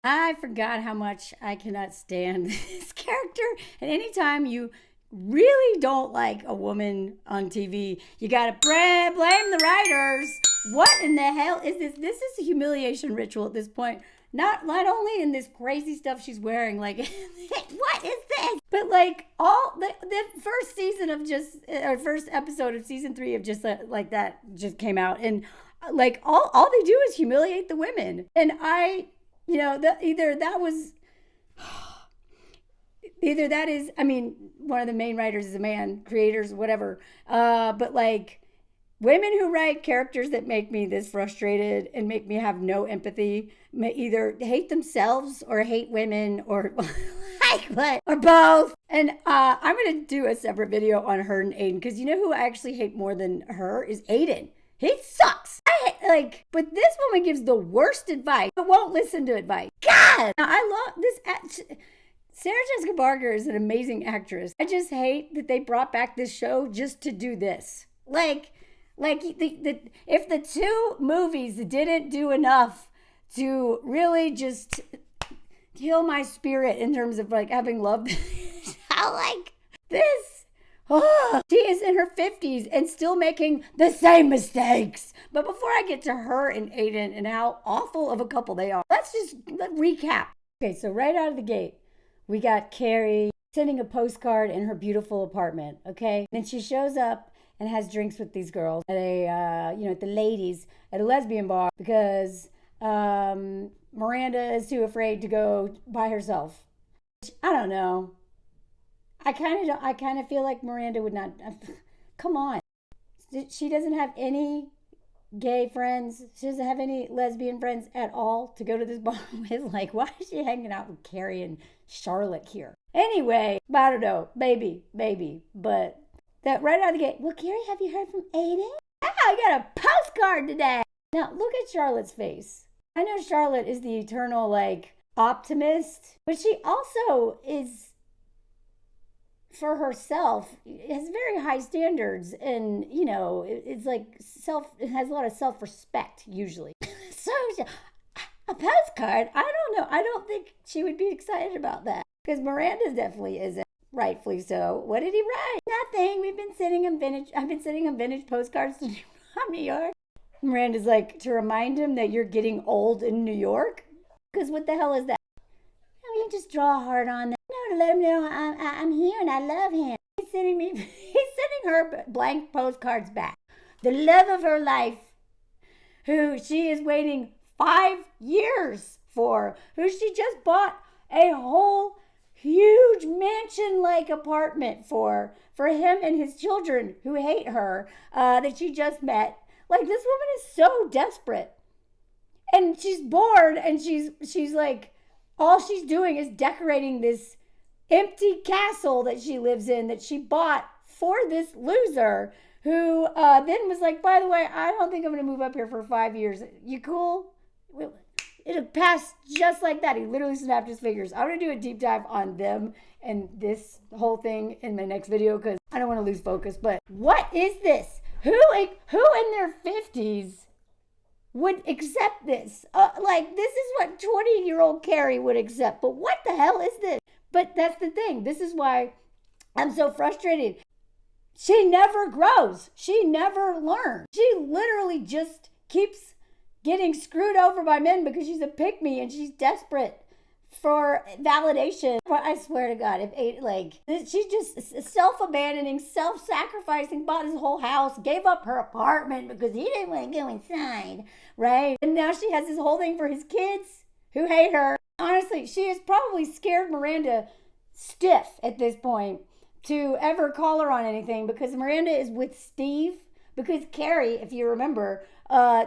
I forgot how much I cannot stand this character. And anytime you really don't like a woman on TV, you gotta blame the writers. What in the hell is this? This is a humiliation ritual at this point. Not only in this crazy stuff she's wearing, like what is this? But like all the first season of just or first episode of season 3 of just like that just came out, and like all they do is humiliate the women. And either that is, I mean, one of the main writers is a man, creators, whatever. But like women who write characters that make me this frustrated and make me have no empathy may either hate themselves or hate women or like what, or both. And I'm gonna do a separate video on her and Aidan, because you know who I actually hate more than her is Aidan. He sucks. But this woman gives the worst advice, but won't listen to advice. God, now, I love this. Sarah Jessica Parker is an amazing actress. I just hate that they brought back this show just to do this. If the 2 movies didn't do enough to really just heal my spirit in terms of like having loved how like this. Oh, she is in her 50s and still making the same mistakes. But before I get to her and Aidan and how awful of a couple they are, let's recap. Okay, so right out of the gate, we got Carrie sending a postcard in her beautiful apartment, okay? Then she shows up and has drinks with these girls at at the ladies at a lesbian bar because Miranda is too afraid to go by herself. I don't know. I kind of feel like Miranda would not. Come on. She doesn't have any gay friends. She doesn't have any lesbian friends at all to go to this bar with. Like, why is she hanging out with Carrie and Charlotte here? Anyway, I don't know. Maybe. But that right out of the gate. Well, Carrie, have you heard from Aidan? Yeah, I got a postcard today. Now, look at Charlotte's face. I know Charlotte is the eternal, like, optimist, but she also is, for herself, has very high standards, and it's like it has a lot of self-respect usually. So a postcard, I don't know, I don't think she would be excited about that, because Miranda definitely isn't, rightfully so. What did he write? Nothing. I've been sending him vintage postcards to New York. Miranda's like, to remind him that you're getting old in New York, because what the hell is that? You just draw a heart on them. No, to let him know I'm here and I love him. He's sending her blank postcards back. The love of her life, who she is waiting 5 years for, who she just bought a whole huge mansion-like apartment for him and his children who hate her, that she just met. Like, this woman is so desperate. And she's bored, and she's like, all she's doing is decorating this empty castle that she lives in, that she bought for this loser, who then was like, by the way, I don't think I'm going to move up here for 5 years. You cool? It'll pass just like that. He literally snapped his fingers. I'm going to do a deep dive on them and this whole thing in my next video, because I don't want to lose focus. But what is this? Who in their 50s would accept this? This is what 20-year-old Carrie would accept. But what the hell is this? But that's the thing. This is why I'm so frustrated. She never grows. She never learns. She literally just keeps getting screwed over by men because she's a pickme and she's desperate for validation. But I swear to God, she's just self-abandoning, self-sacrificing, bought his whole house, gave up her apartment because he didn't want to go inside, right? And now she has this whole thing for his kids who hate her. Honestly, she has probably scared Miranda stiff at this point to ever call her on anything, because Miranda is with Steve, because Carrie, if you remember,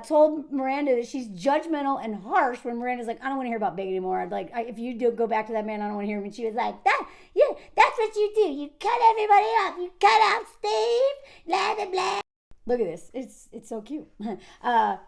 told Miranda that she's judgmental and harsh when Miranda's like, I don't want to hear about Big anymore. If you do go back to that man, I don't want to hear him. And she was like, that's what you do. You cut everybody off. You cut off Steve, blah, blah, blah. Look at this. It's so cute.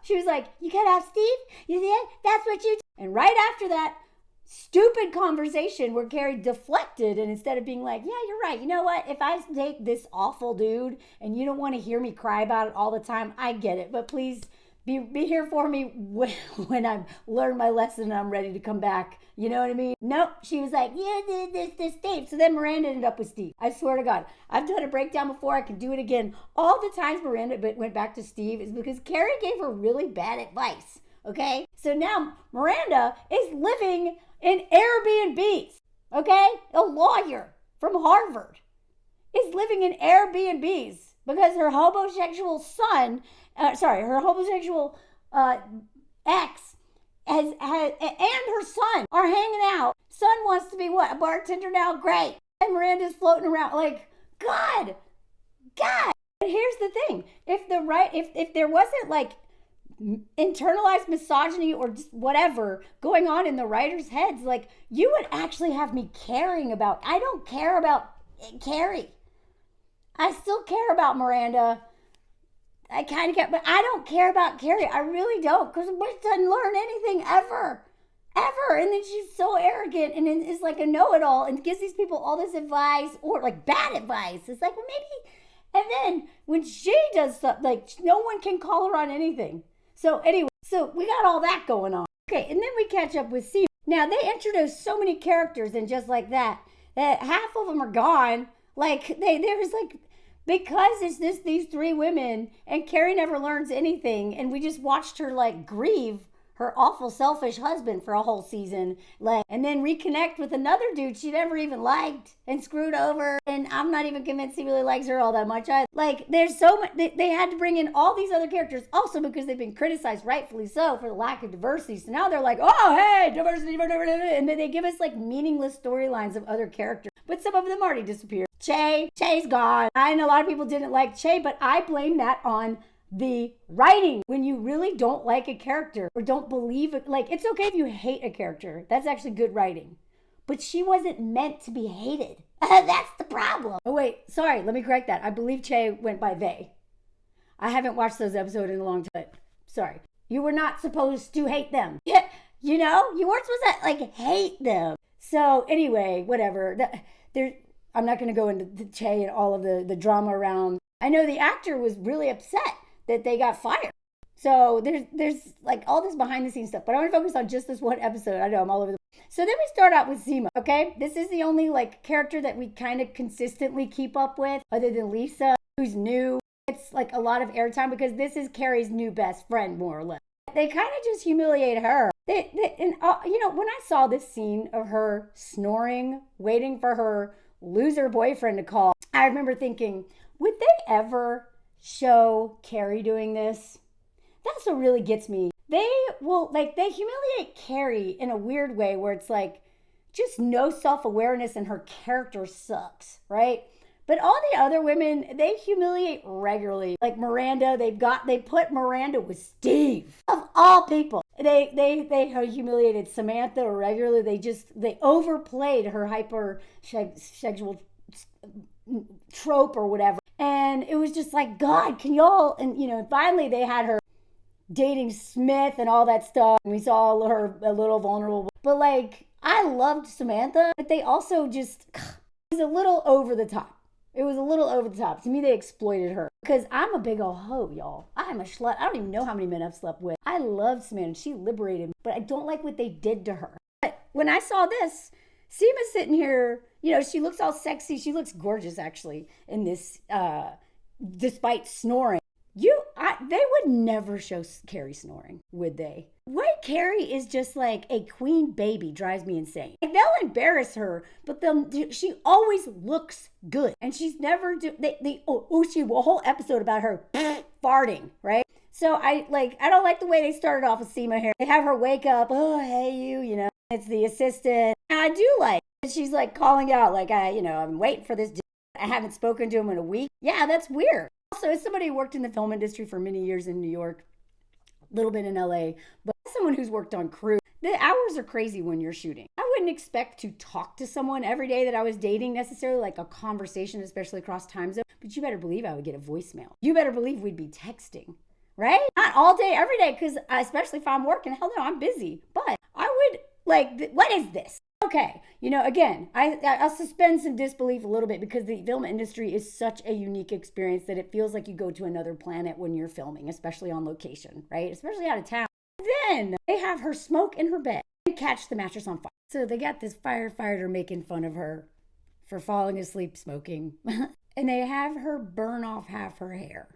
She was like, you cut off Steve? You see it? That's what you do. And right after that stupid conversation where Carrie deflected, and instead of being like, yeah, you're right, you know what, if I date this awful dude and you don't want to hear me cry about it all the time, I get it, but please Be here for me when I've learned my lesson and I'm ready to come back. You know what I mean? Nope. She was like, yeah, this Steve. So then Miranda ended up with Steve. I swear to God. I've done a breakdown before. I can do it again. All the times Miranda went back to Steve is because Carrie gave her really bad advice. Okay? So now Miranda is living in Airbnbs. Okay? A lawyer from Harvard is living in Airbnbs because her homosexual son, her homosexual ex and her son are hanging out. Son wants to be what? A bartender now? Great. And Miranda's floating around like, God. And here's the thing. If there wasn't like internalized misogyny or just whatever going on in the writers' heads, like you would actually have me caring about. I don't care about Carrie. I still care about Miranda. I kind of care, but I don't care about Carrie. I really don't, because Bush doesn't learn anything ever. And then she's so arrogant and is like a know-it-all and gives these people all this advice or like bad advice. It's like, well, maybe. And then when she does stuff, like no one can call her on anything. So anyway, so we got all that going on. Okay, and then we catch up with Seema. Now they introduced so many characters and just like that half of them are gone. Like there's like, because it's just these three women and Carrie never learns anything, and we just watched her like grieve her awful selfish husband for a whole season, like, and then reconnect with another dude she never even liked and screwed over, and I'm not even convinced he really likes her all that much. Like there's so much, they had to bring in all these other characters also because they've been criticized, rightfully so, for the lack of diversity. So now they're like, oh hey, diversity, and then they give us like meaningless storylines of other characters, but some of them already disappeared. Che's gone. I know a lot of people didn't like Che, but I blame that on the writing. When you really don't like a character or don't believe it, like it's okay if you hate a character. That's actually good writing. But she wasn't meant to be hated. That's the problem. Oh wait, sorry, let me correct that. I believe Che went by they. I haven't watched those episodes in a long time. Sorry. You were not supposed to hate them. Yeah, you know, you weren't supposed to like hate them. So anyway, whatever. I'm not going to go into the Che and all of the drama around. I know the actor was really upset that they got fired. So there's like all this behind the scenes stuff, but I want to focus on just this one episode. I know I'm all over the. So then we start out with Seema. Okay, this is the only like character that we kind of consistently keep up with, other than Lisa, who's new. It's like a lot of airtime because this is Carrie's new best friend, more or less. They kind of just humiliate her. And you know, when I saw this scene of her snoring, waiting for her loser boyfriend to call, I remember thinking, would they ever show Carrie doing this? That's what really gets me. They humiliate Carrie in a weird way where it's like just no self-awareness and her character sucks, right? But all the other women, they humiliate regularly. Like Miranda, they put Miranda with Steve. Of all people. They humiliated Samantha regularly. They overplayed her hyper-sexual trope or whatever. And it was just like, God, can y'all, and you know, finally they had her dating Smith and all that stuff. And we saw her a little vulnerable. But like, I loved Samantha, but they also just, it was a little over the top. It was a little over the top. To me, they exploited her. Because I'm a big old hoe, y'all. I'm a slut. I don't even know how many men I've slept with. I loved Samantha. She liberated me. But I don't like what they did to her. But when I saw this, Seema's sitting here, you know, she looks all sexy. She looks gorgeous, actually, in this, despite snoring. They would never show Carrie snoring, would they? White Carrie is just like a queen baby, drives me insane. Like, they'll embarrass her, but she always looks good. And she's never, a whole episode about her farting, right? So I don't like the way they started off with Seema here. They have her wake up, oh, hey, you know, it's the assistant. And I do like, she's like calling out, like, I'm waiting for this dude. I haven't spoken to him in a week. Yeah, that's weird. Also, as somebody who worked in the film industry for many years in New York, a little bit in LA, but as someone who's worked on crew, the hours are crazy when you're shooting. I wouldn't expect to talk to someone every day that I was dating necessarily, like a conversation, especially across time zone. But you better believe I would get a voicemail. You better believe we'd be texting, right? Not all day, every day, because especially if I'm working, hell no, I'm busy. But I would, like, what is this? Okay, again, I'll suspend some disbelief a little bit because the film industry is such a unique experience that it feels like you go to another planet when you're filming, especially on location, right? Especially out of town. Then they have her smoke in her bed and catch the mattress on fire. So they got this firefighter making fun of her for falling asleep smoking. And they have her burn off half her hair.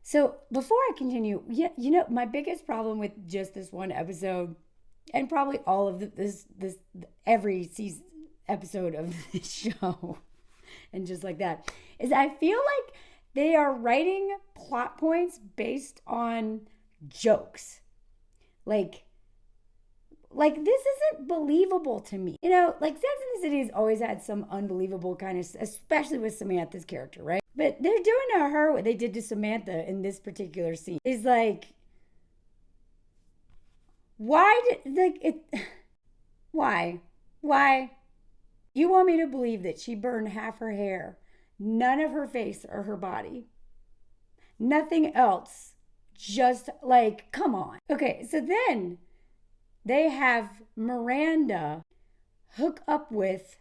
So before I continue, my biggest problem with just this one episode, and probably all of this every season episode of this show, and just like that, is I feel like they are writing plot points based on jokes. Like this isn't believable to me. Sex and the City has always had some unbelievable kind of, especially with Samantha's character, right? But they're doing to her what they did to Samantha in this particular scene. Is like, why? You want me to believe that she burned half her hair, none of her face or her body, nothing else, just like, come on. Okay, so then they have Miranda hook up with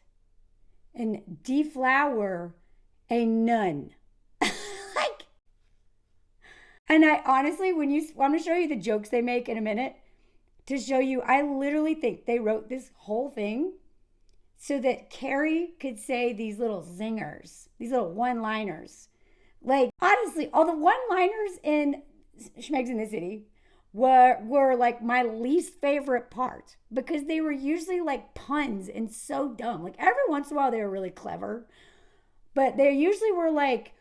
and deflower a nun. And I honestly, I'm going to show you the jokes they make in a minute to show you, I literally think they wrote this whole thing so that Carrie could say these little zingers, these little one-liners. Like, honestly, all the one-liners in Schmegs in the City were like my least favorite part because they were usually like puns and so dumb. Like every once in a while they were really clever, but they usually were like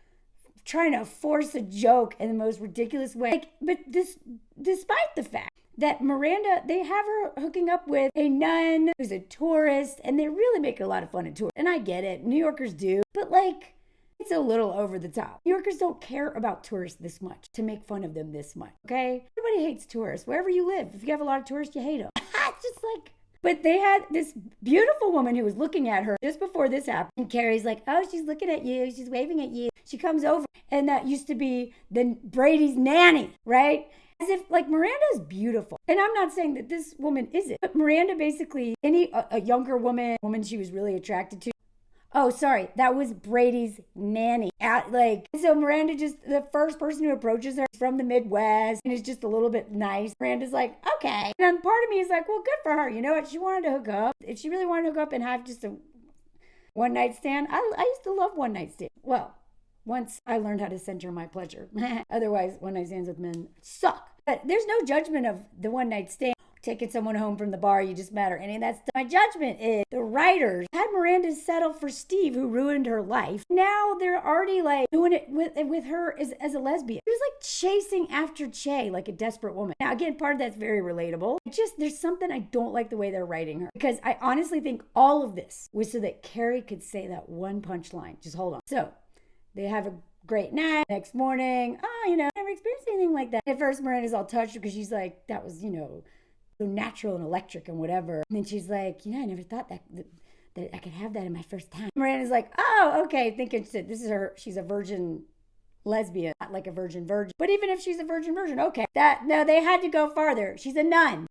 trying to force a joke in the most ridiculous way. But despite the fact that Miranda, they have her hooking up with a nun who's a tourist, and they really make a lot of fun of tourists. And I get it, New Yorkers do, but like, it's a little over the top. New Yorkers don't care about tourists this much to make fun of them this much, okay? Everybody hates tourists. Wherever you live, if you have a lot of tourists, you hate them. It's just like, but they had this beautiful woman who was looking at her just before this happened. And Carrie's like, oh, she's looking at you. She's waving at you. She comes over. And that used to be Brady's nanny, right? As if, like, Miranda's beautiful. And I'm not saying that this woman isn't. But Miranda basically, a younger woman she was really attracted to. Oh, sorry, that was Brady's nanny. So Miranda the first person who approaches her is from the Midwest and is just a little bit nice. Miranda's like, okay. And part of me is like, well, good for her. You know what? She wanted to hook up. If she really wanted to hook up and have just a one-night stand, I used to love one-night stands. Well, once I learned how to center my pleasure. Otherwise, one-night stands with men suck. But there's no judgment of the one-night stand. Taking someone home from the bar, you just matter. Any of that stuff. My judgment is the writers had Miranda settle for Steve, who ruined her life. Now they're already like doing it with her as a lesbian. She was like chasing after Che like a desperate woman. Now again, part of that's very relatable. There's something I don't like the way they're writing her, because I honestly think all of this was so that Carrie could say that one punchline. Just hold on. So they have a great night. Next morning, never experienced anything like that. At first, Miranda's all touched because she's like, that was, so natural and electric and whatever. And then she's like, I never thought that I could have that in my first time. Miranda's like, oh, okay, thinking she's a virgin lesbian, not like a virgin. But even if she's a virgin, okay. No, they had to go farther. She's a nun.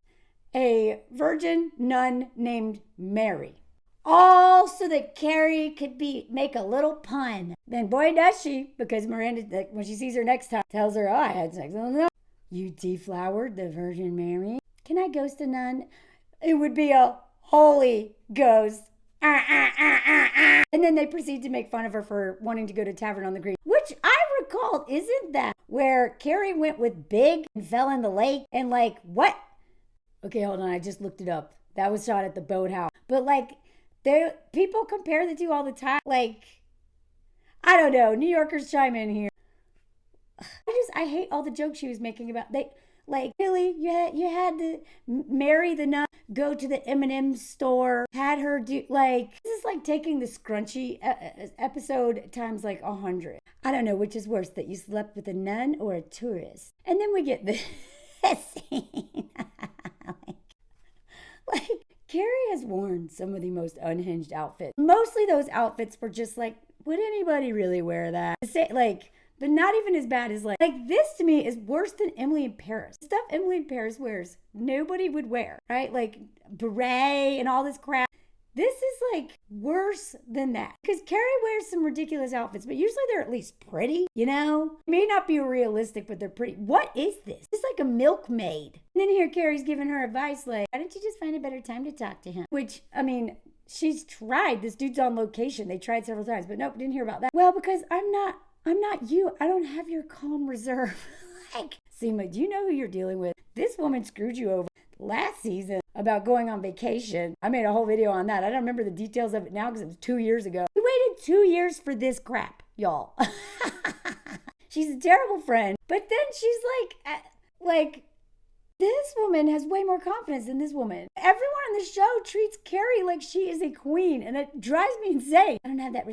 A virgin nun named Mary. All so that Carrie could make a little pun. Then boy does she, because Miranda, when she sees her next time, tells her, oh, I had sex. No. You deflowered the Virgin Mary. Can I ghost a nun? It would be a holy ghost. And then they proceed to make fun of her for wanting to go to Tavern on the Green, which I recalled, isn't that where Carrie went with Big and fell in the lake? And like, what? Okay, hold on, I just looked it up. That was shot at the boathouse. But like, people compare the two all the time. Like, I don't know, New Yorkers chime in here. I hate all the jokes she was making about like, really, you had to marry the nun, go to the M&M store, had her do, like, this is like taking the Scrunchy episode times like 100. I don't know which is worse, that you slept with a nun or a tourist. And then we get this scene. like, Carrie has worn some of the most unhinged outfits. Mostly those outfits were just like, would anybody really wear that? But not even as bad as like this to me is worse than Emily in Paris. The stuff Emily in Paris wears, nobody would wear, right? Like beret and all this crap. like worse than that. Because Carrie wears some ridiculous outfits, but usually they're at least pretty, you know? May not be realistic, but they're pretty. What is this? It's like a milkmaid. And then here Carrie's giving her advice like, why don't you just find a better time to talk to him? Which, I mean, she's tried. This dude's on location. They tried several times, but nope, didn't hear about that. Well, because I'm not you. I don't have your calm reserve. Like, Seema, do you know who you're dealing with? This woman screwed you over last season about going on vacation. I made a whole video on that. I don't remember the details of it now because it was 2 years ago. We waited 2 years for this crap, y'all. She's a terrible friend. But then she's like, this woman has way more confidence than this woman. Everyone on the show treats Carrie like she is a queen, and it drives me insane. I don't have that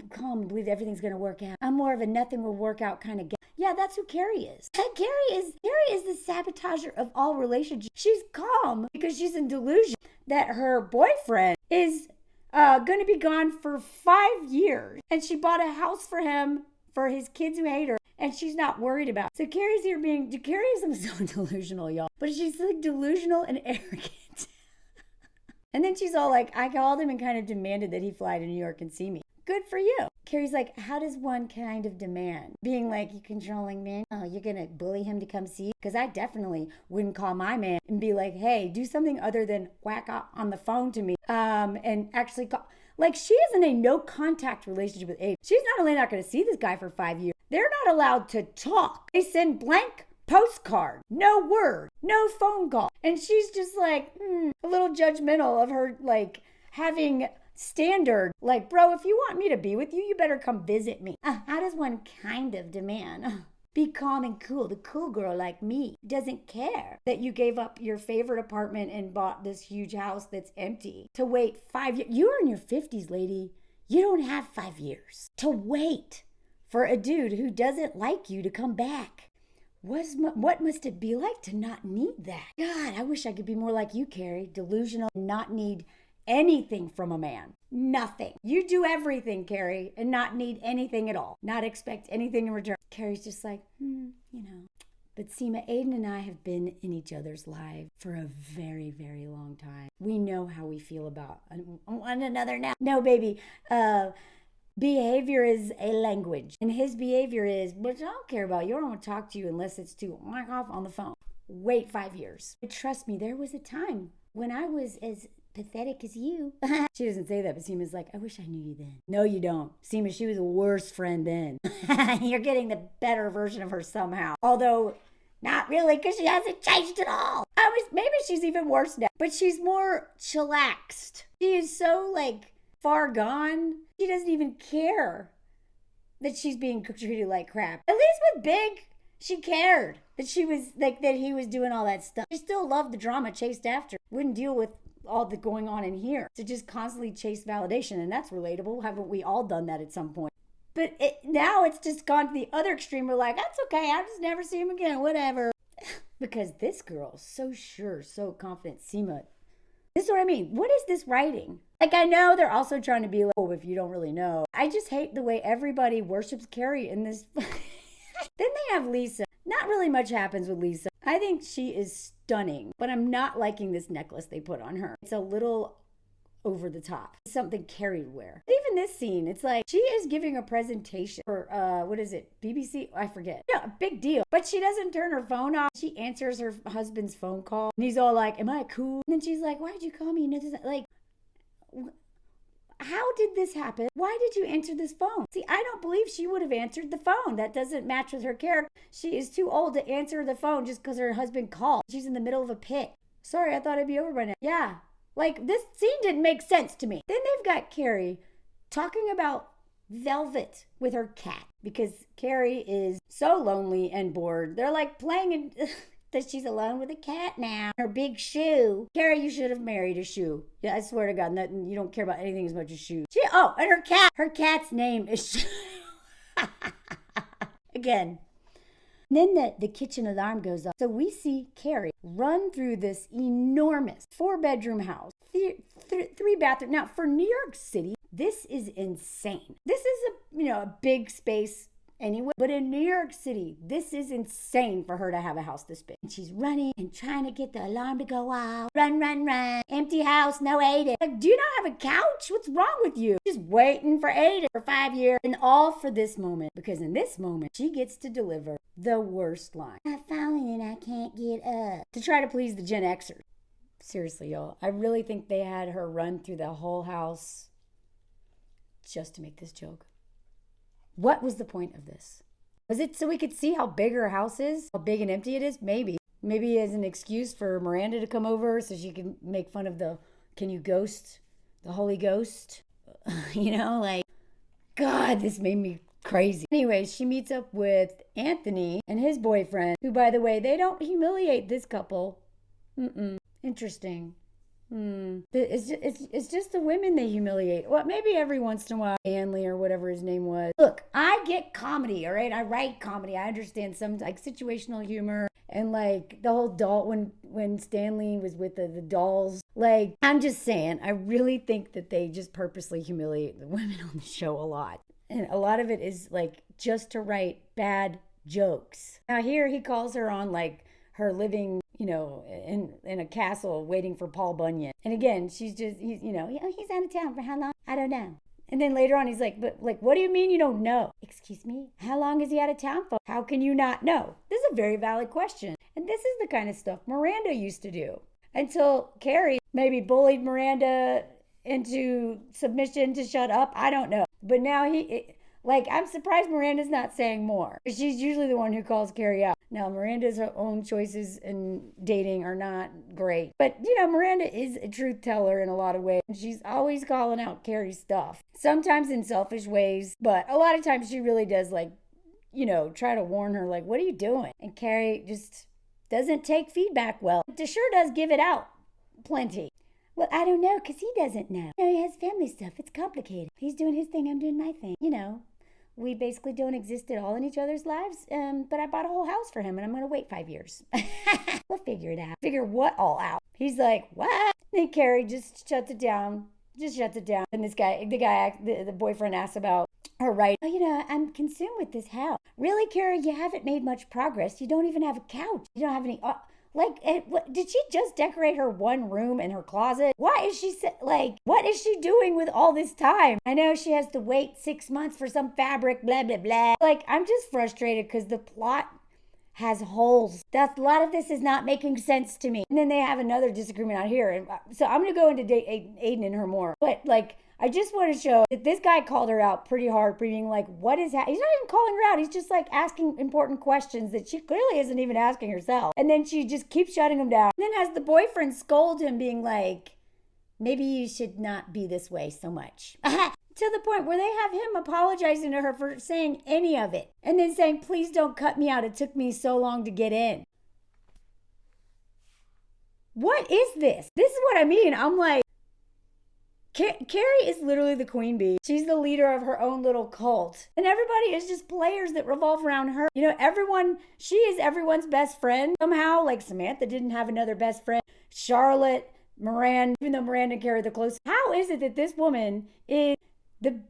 calm and believe everything's going to work out. I'm more of a nothing will work out kind of guy. Yeah, that's who Carrie is. Carrie is the sabotager of all relationships. She's calm because she's in delusion that her boyfriend is going to be gone for 5 years. And she bought a house for him, for his kids who hate her. And she's not worried about it. So Carrie is so delusional, y'all. But she's like delusional and arrogant. And then she's all like, I called him and kind of demanded that he fly to New York and see me. Good for you. Carrie's like, how does one kind of demand? Being like, you controlling man? Oh, you're going to bully him to come see you? Because I definitely wouldn't call my man and be like, hey, do something other than whack up on the phone to me. And actually call. Like, she is in a no contact relationship with Abe. She's not only not going to see this guy for 5 years, they're not allowed to talk. They send blank postcard, no word, no phone call. And she's just like, a little judgmental of her, like, having standard. Like, bro, if you want me to be with you, you better come visit me. How does one kind of demand? Be calm and cool. The cool girl like me doesn't care that you gave up your favorite apartment and bought this huge house that's empty to wait 5 years. You're in your 50s, lady. You don't have 5 years to wait for a dude who doesn't like you to come back. What must it be like to not need that? God, I wish I could be more like you, Carrie. Delusional, not need anything from a man. Nothing. You do everything, Carrie, and not need anything at all. Not expect anything in return. Carrie's just like, you know. But Seema, Aidan and I have been in each other's lives for a very, very long time. We know how we feel about one another now. No, baby. Behavior is a language. And his behavior is, but I don't care about you. I don't want to talk to you unless it's to whack off on the phone. Wait 5 years. But trust me, there was a time when I was as pathetic as you. She doesn't say that, but Seema's like, I wish I knew you then. No, you don't. Seema, she was a worse friend then. You're getting the better version of her somehow. Although, not really, because she hasn't changed at all. Maybe she's even worse now. But she's more chillaxed. She is so, like, far gone. She doesn't even care that she's being treated like crap. At least with Big, she cared that she was, like, that he was doing all that stuff. She still loved the drama, chased after. Wouldn't deal with all the going on in here to just constantly chase validation, and that's relatable. Haven't we all done that at some point? But now it's just gone to the other extreme. We're like, that's okay, I'll just never see him again, whatever. Because this girl's so sure, so confident. Seema, this is what I mean. What is this writing? Like, I know they're also trying to be like, oh, if you don't really know. I just hate the way everybody worships Carrie in this. Then they have Lisa. Not really much happens with Lisa. I think she is stunning, but I'm not liking this necklace they put on her. It's a little over the top. It's something Carrie would wear. Even this scene, it's like she is giving a presentation for, what is it, BBC? I forget. Yeah, a big deal. But she doesn't turn her phone off. She answers her husband's phone call. And he's all like, am I cool? And then she's like, why'd you call me? You know, like, how did this happen? Why did you answer this phone? See, I don't believe she would have answered the phone. That doesn't match with her character. She is too old to answer the phone just because her husband called. She's in the middle of a pit. Sorry, I thought it'd be over by now. Yeah, like this scene didn't make sense to me. Then they've got Carrie talking about Velvet with her cat because Carrie is so lonely and bored. They're like playing in... that she's alone with a cat now. Her big shoe. Carrie, you should have married a shoe. Yeah, I swear to God, nothing. You don't care about anything as much as shoes. And her cat. Her cat's name is Shoe. Again. Then the kitchen alarm goes off. So we see Carrie run through this enormous 4-bedroom house. 3 bathroom. Now, for New York City, this is insane. This is a big space anyway. But in New York City, this is insane for her to have a house this big. And she's running and trying to get the alarm to go off. Run, run, run. Empty house, no Aidan. Like, do you not have a couch? What's wrong with you? Just waiting for Aidan for 5 years. And all for this moment. Because in this moment, she gets to deliver the worst line. I'm falling and I can't get up. To try to please the Gen Xers. Seriously, y'all. I really think they had her run through the whole house just to make this joke. What was the point of this? Was it so we could see how big her house is? How big and empty it is? Maybe. Maybe as an excuse for Miranda to come over so she can make fun of can you ghost the Holy Ghost? God, this made me crazy. Anyway, she meets up with Anthony and his boyfriend, who, by the way, they don't humiliate this couple. Interesting. It's just the women they humiliate. Well, maybe every once in a while, Stanley or whatever his name was. Look, I get comedy, all right? I write comedy. I understand some situational humor and the whole doll when Stanley was with the dolls. I'm just saying, I really think that they just purposely humiliate the women on the show a lot. And a lot of it is just to write bad jokes. Now here he calls her on her living, in a castle waiting for Paul Bunyan. And again, he's out of town for how long? I don't know. And then later on, he's but what do you mean you don't know? Excuse me? How long is he out of town for? How can you not know? This is a very valid question. And this is the kind of stuff Miranda used to do. Until Carrie maybe bullied Miranda into submission to shut up. I don't know. But now I'm surprised Miranda's not saying more. She's usually the one who calls Carrie out. Now, Miranda's own choices in dating are not great. But, Miranda is a truth teller in a lot of ways. She's always calling out Carrie's stuff. Sometimes in selfish ways. But a lot of times she really does, try to warn her, what are you doing? And Carrie just doesn't take feedback well. She sure does give it out plenty. Well, I don't know, because he doesn't know. He has family stuff. It's complicated. He's doing his thing, I'm doing my thing. We basically don't exist at all in each other's lives, but I bought a whole house for him, and I'm going to wait 5 years. We'll figure it out. Figure what all out? He's like, what? And Carrie just shuts it down. And the boyfriend asks about her right. I'm consumed with this house. Really, Carrie, you haven't made much progress. You don't even have a couch. You don't have any... did she just decorate her one room in her closet? What is she doing with all this time? I know she has to wait 6 months for some fabric, blah, blah, blah. I'm just frustrated because the plot has holes. A lot of this is not making sense to me. And then they have another disagreement out here. And so I'm going to go into Aidan and her more. But I just want to show that this guy called her out pretty hard, being what is that? He's not even calling her out. He's just asking important questions that she clearly isn't even asking herself. And then she just keeps shutting him down. And then has the boyfriend scold him, being maybe you should not be this way so much. To the point where they have him apologizing to her for saying any of it. And then saying, please don't cut me out. It took me so long to get in. What is this? This is what I mean. I'm Carrie is literally the queen bee. She's the leader of her own little cult. And everybody is just players that revolve around her. She is everyone's best friend. Somehow, Samantha didn't have another best friend. Charlotte, Miranda, even though Miranda and Carrie are the closest. How is it that this woman is...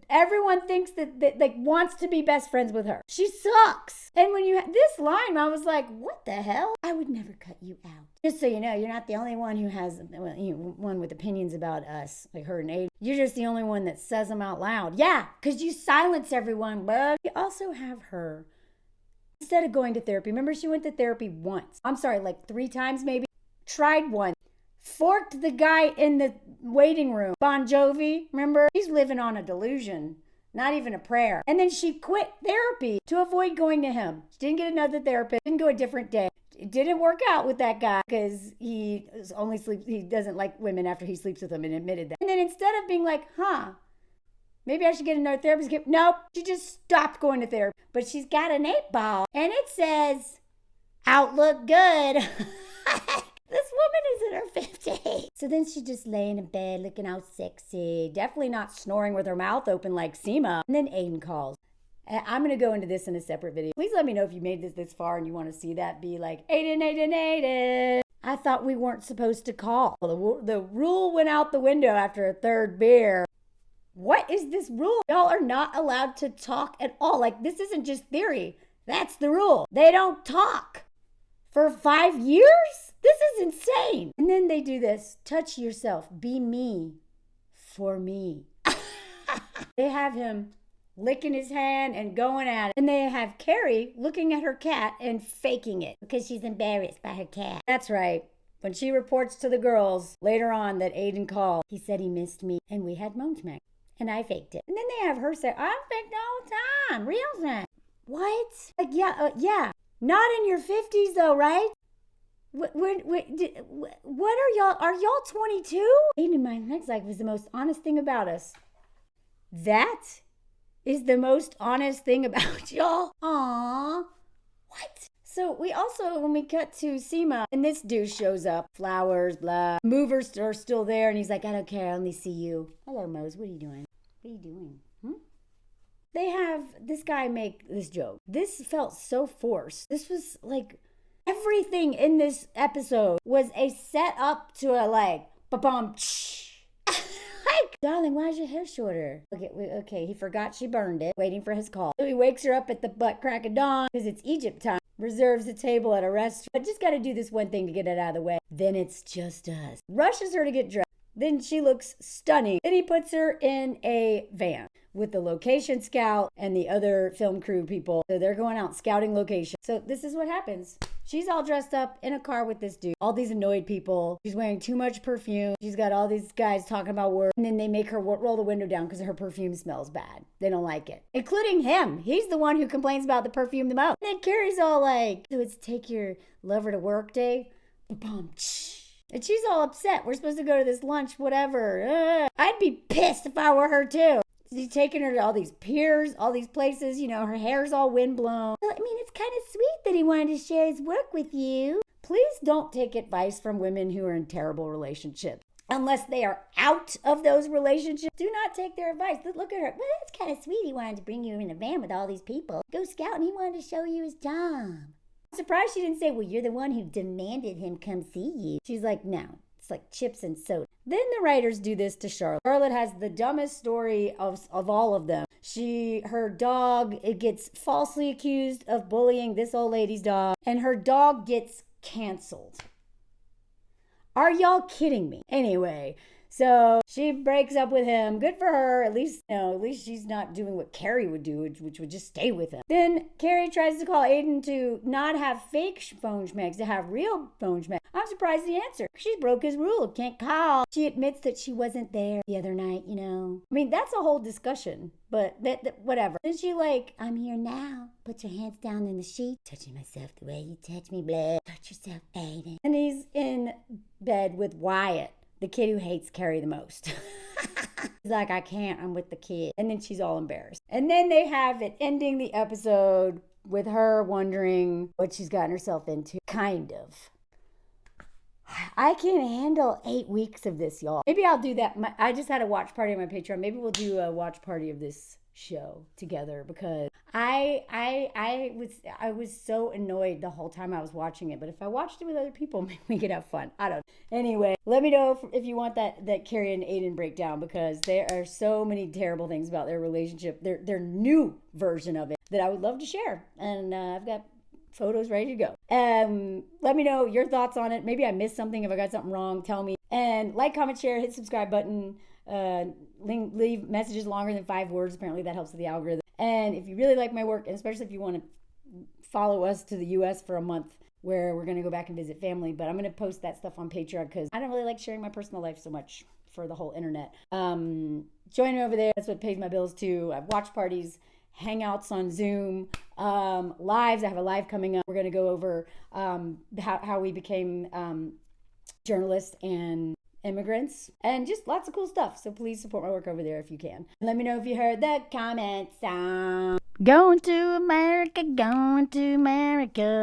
everyone thinks that wants to be best friends with her. She sucks. And when you had this line, I was what the hell? I would never cut you out. Just so you know, you're not the only one who has one with opinions about us, like her and Aidan. You're just the only one that says them out loud. Yeah, because you silence everyone, but you also have her. Instead of going to therapy, remember she went to therapy once. I'm sorry, 3 times maybe. Tried one. Forked the guy in the waiting room. Bon Jovi, remember? He's living on a delusion, not even a prayer. And then she quit therapy to avoid going to him. She didn't get another therapist, didn't go a different day. It didn't work out with that guy because he doesn't like women after he sleeps with them, and admitted that. And then instead of being maybe I should get another therapist. Nope, she just stopped going to therapy. But she's got an 8 ball, and it says, outlook good. This woman is in her 50s. So then she's just laying in bed looking all sexy. Definitely not snoring with her mouth open like Seema. And then Aidan calls. I'm going to go into this in a separate video. Please let me know if you made this far and you want to see that. Be Aidan, Aidan, Aidan. I thought we weren't supposed to call. Well, the rule went out the window after a 3rd beer. What is this rule? Y'all are not allowed to talk at all. Like, this isn't just theory. That's the rule. They don't talk for 5 years? This is insane. And then they do this. Touch yourself. Be me for me. They have him licking his hand and going at it. And they have Carrie looking at her cat and faking it because she's embarrassed by her cat. That's right. When she reports to the girls later on that Aidan called, he said he missed me and we had moan smack. And I faked it. And then they have her say, I faked the whole time. Real time. What? Like, yeah. Not in your 50s though, right? What are y'all? Are y'all 22? Aidan in my next life was the most honest thing about us. That is the most honest thing about y'all. Aww. What? So we also, when we cut to Seema, and this dude shows up, flowers, blah. Movers are still there, and he's like, I don't care, I only see you. Hello, Mose, what are you doing? What are you doing? They have this guy make this joke. This felt so forced. This was like, everything in this episode was a setup to a like, ba-bum, like, darling, why is your hair shorter? Okay, he forgot she burned it, waiting for his call. So he wakes her up at the butt crack of dawn, because it's Egypt time. Reserves a table at a restaurant. I just got to do this one thing to get it out of the way. Then it's just us. Rushes her to get dressed. Then she looks stunning. Then he puts her in a van with the location scout and the other film crew people. So they're going out scouting location. So this is what happens. She's all dressed up in a car with this dude. All these annoyed people. She's wearing too much perfume. She's got all these guys talking about work. And then they make her roll the window down because her perfume smells bad. They don't like it. Including him. He's the one who complains about the perfume the most. And then Carrie's all like, so it's take your lover to work day. And she's all upset. We're supposed to go to this lunch, whatever. I'd be pissed if I were her too. He's taking her to all these piers, all these places, you know, her hair's all windblown. I mean, it's kind of sweet that he wanted to share his work with you. Please don't take advice from women who are in terrible relationships. Unless they are out of those relationships, do not take their advice. Look at her. Well, it's kind of sweet. He wanted to bring you in a van with all these people. Go scout and he wanted to show you his job. I'm surprised she didn't say, well, you're the one who demanded him come see you. She's like, no. It's like chips and soda. Then the writers do this to Charlotte. Charlotte has the dumbest story of all of them. Her dog, it gets falsely accused of bullying this old lady's dog, and her dog gets canceled. Are y'all kidding me? Anyway, so she breaks up with him. Good for her. At least she's not doing what Carrie would do, which would just stay with him. Then Carrie tries to call Aidan to not have fake phone schmecks, to have real phone schmecks. I'm surprised he answered. She broke his rule. Can't call. She admits that she wasn't there the other night, you know. I mean, that's a whole discussion, but whatever. Then she like, I'm here now. Put your hands down in the sheet. Touching myself the way you touch me, blood. Touch yourself, Aidan. And he's in bed with Wyatt, the kid who hates Carrie the most. He's like, I can't, I'm with the kid. And then she's all embarrassed. And then they have it ending the episode with her wondering what she's gotten herself into. Kind of. I can't handle 8 weeks of this, y'all. Maybe I'll do that. I just had a watch party on my Patreon. Maybe we'll do a watch party of this show together because I was so annoyed the whole time I was watching it. But if I watched it with other people, maybe we could have fun. I don't know. Anyway, let me know if you want that Carrie and Aidan breakdown because there are so many terrible things about their relationship. Their new version of it that I would love to share. And I've got photos ready to go. Let me know your thoughts on it. Maybe I missed something. If I got something wrong, tell me. And like, comment, share, hit subscribe button. Leave messages longer than 5 words. Apparently that helps with the algorithm. And if you really like my work, and especially if you want to follow us to the US for a month where we're going to go back and visit family, but I'm going to post that stuff on Patreon because I don't really like sharing my personal life so much for the whole internet. Join me over there. That's what pays my bills too. I have watch parties, hangouts on Zoom, lives. I have a live coming up. We're going to go over how we became journalists and immigrants and just lots of cool stuff. So please support my work over there if you can. Let me know if you heard the comment sound. Going to America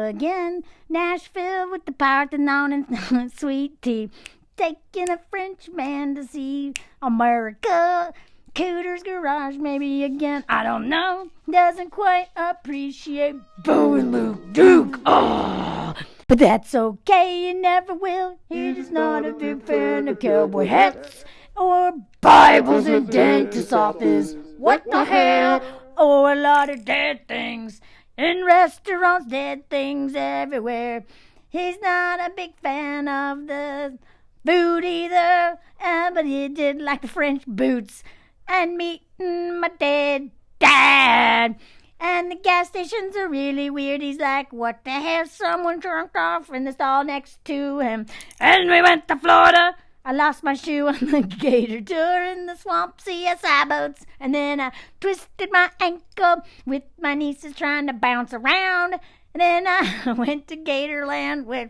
again. Nashville with the Parthenon and sweet tea. Taking a Frenchman to see America. Cooter's Garage maybe again. I don't know. Doesn't quite appreciate Bo and Luke Duke. Oh, but that's okay. You never will. You're just not a big fan of cowboy hats or Bibles in dentist's office. What the hell? Oh, a lot of dead things in restaurants, dead things everywhere. He's not a big fan of the food either, but he did like the French boots and meeting my dead dad. And the gas stations are really weird. He's like, what the hell? Someone drunk off in the stall next to him. And we went to Florida. I lost my shoe on the gator tour in the swamp CSI boats. And then I twisted my ankle with my nieces trying to bounce around. And then I went to Gatorland with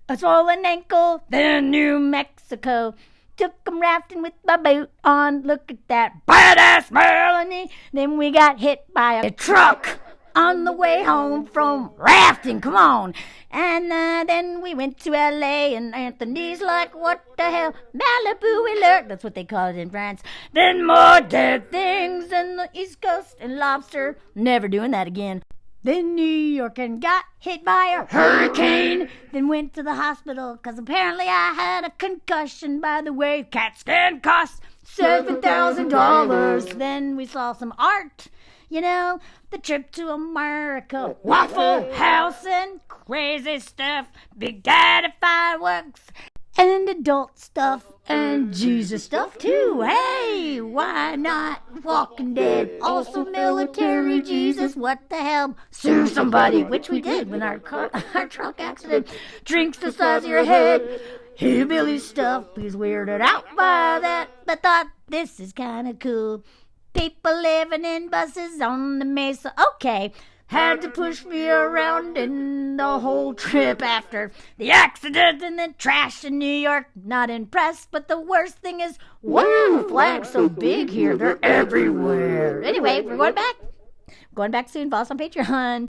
a swollen ankle. Then New Mexico. Took 'em rafting with my boot on. Look at that badass Melanie. Then we got hit by a truck on the way home from rafting. Come on. And then we went to LA, and Anthony's like, what the hell? Malibu alert. That's what they call it in France. Then more dead things in the East Coast and lobster. Never doing that again. Then New York and got hit by a hurricane. Then went to the hospital because apparently I had a concussion. By the way, CAT scan cost $7,000. Then we saw some art. You know, the trip to America, Waffle House and crazy stuff. Big Daddy fireworks and adult stuff and Jesus stuff too. Hey, why not Walking Dead? Also military Jesus. What the hell? Sue somebody, which we did when our truck accident. Drinks the size of your head. Hillbilly stuff. He's weirded out by that, but thought this is kind of cool. People living in buses on the mesa. Okay. Had to push me around in the whole trip after the accident and the trash in New York. Not impressed, but the worst thing is, wow, flags so big here. They're everywhere. Anyway, we're going back. Going back soon. Follow us on Patreon.